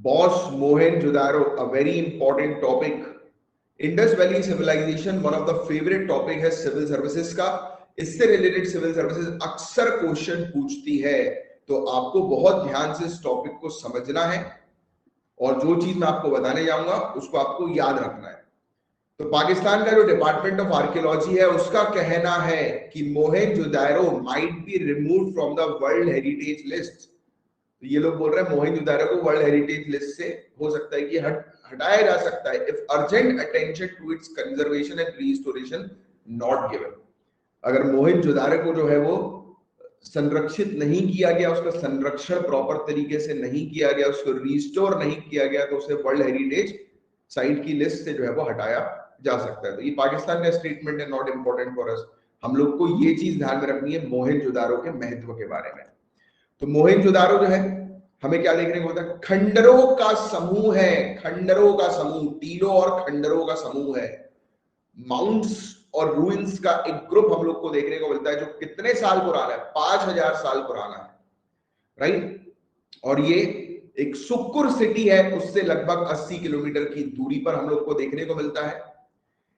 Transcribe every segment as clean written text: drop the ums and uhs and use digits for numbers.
Boss, Mohenjo-daro, a very important topic. Indus Valley civilisation one of the favourite topic है civil services का। इससे related civil services अक्सर question पूछती है, तो आपको बहुत ध्यान से इस टॉपिक को समझना है और जो चीज मैं आपको बताने जाऊंगा उसको आपको याद रखना है। तो पाकिस्तान का जो डिपार्टमेंट ऑफ आर्कियोलॉजी है उसका कहना है कि Mohenjo-daro might be removed from the world heritage list. तो ये लोग बोल रहे हैं मोहेंजोदारो को वर्ल्ड हेरिटेज लिस्ट से हो सकता है कि हटाया जा सकता है if urgent attention to its conservation and restoration not given. अगर मोहेंजोदारो को जो है वो संरक्षित नहीं किया गया, उसका संरक्षण प्रॉपर तरीके से नहीं किया गया, उसको रिस्टोर नहीं किया गया, तो उसे वर्ल्ड हेरिटेज साइट की लिस्ट से जो है वो हटाया जा सकता है। तो ये पाकिस्तान का स्टेटमेंट है, नॉट इंपॉर्टेंट फॉर अस। हम लोग को ये चीज ध्यान में रखनी है मोहेंजोदारो के महत्व के बारे में। तो मोहेंजोदारो जो है हमें क्या देखने को मिलता है? खंडरों का समूह है, खंडरों का समूह, टीलों और खंडरों का समूह है। माउंट्स और रूइंस का एक ग्रुप हम लोग को देखने को मिलता है जो कितने साल पुराना है? 5000 साल पुराना है, राइट। और ये एक सुक्कुर सिटी है, उससे लगभग 80 किलोमीटर की दूरी पर हम लोग को देखने को मिलता है।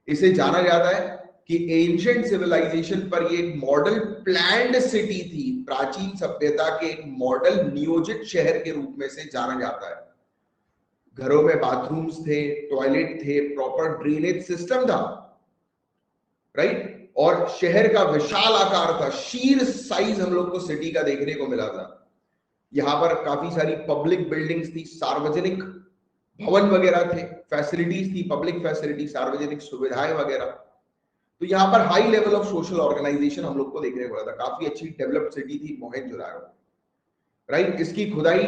इसे जाना जाता है कि एंशिएंट सिविलाइजेशन पर ये एक मॉडल प्लैंड सिटी थी, प्राचीन सभ्यता के एक मॉडल नियोजित शहर के रूप में से जाना जाता है। घरों में बाथरूम्स थे, टॉयलेट थे, प्रॉपर ड्रेनेज सिस्टम था, राइट। और शहर का विशाल आकार था, शीर साइज हम लोग को सिटी का देखने को मिला था। यहां पर काफी सारी पब्लिक बिल्डिंग्स थी, सार्वजनिक भवन वगैरह थे, फैसिलिटीज थी, पब्लिक फैसिलिटी, सार्वजनिक सुविधाएं वगैरह। तो यहाँ पर high level of social organisation हम लोग को देखने को मिला था। काफी अच्छी डेवलप्ड सिटी थी मोहेंजोदारो, राइट। इसकी खुदाई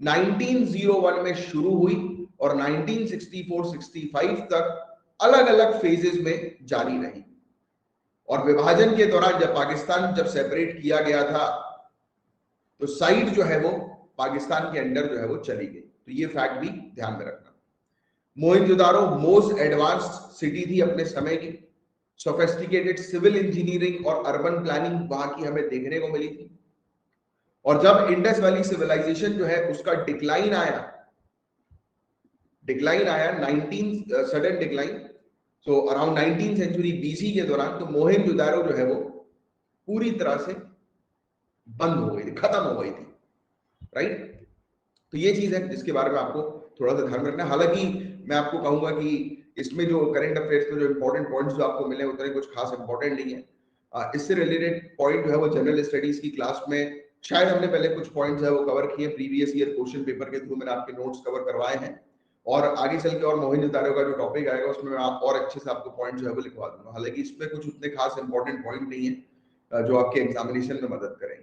1901 में शुरू हुई और 1964-65 तक अलग अलग फेजेस में जारी रही। और विभाजन के दौरान जब पाकिस्तान सेपरेट किया गया था तो साइट जो है वो पाकिस्तान के अंडर जो है वो चली गई। तो ये फैक्ट भी ध्यान में रखना। मोहेंजोदारो मोस्ट एडवांस्ड सिटी थी अपने समय की। सोफिस्टिकेटेड सिविल इंजीनियरिंग और अर्बन प्लानिंग वहां की हमें देखने को मिली थी। और जब इंडस वैली सिविलाइजेशन जो है उसका डिक्लाइन आया 19 decline, so around 19th century BC के दौरान, तो मोहेंजोदारो जो है वो पूरी तरह से बंद हो गई थी, खत्म हो गई थी, राइट। तो ये चीज है जिसके बारे में आपको थोड़ा सा ध्यान रखना है। हालांकि मैं आपको कहूंगा कि इसमें जो करंट अफेयर्स में जो इंपॉर्टेंट पॉइंट्स जो आपको मिले उतने कुछ खास इंपॉर्टेंट नहीं है। इससे रिलेटेड पॉइंट जो है वो जनरल स्टडीज की क्लास में शायद हमने पहले कुछ पॉइंट्स है वो कवर किए, प्रीवियस ईयर क्वेश्चन पेपर के थ्रू मैंने आपके नोट्स कवर करवाए हैं। और आगे चल के और मोहेंजोदारो का जो टॉपिक आएगा उसमें मैं और अच्छे से आपको पॉइंट जो है वो लिखवा दूंगा। हालांकि इसमें कुछ उतने खास इंपॉर्टेंट पॉइंट नहीं है जो आपके एग्जामिनेशन में मदद करेंगे।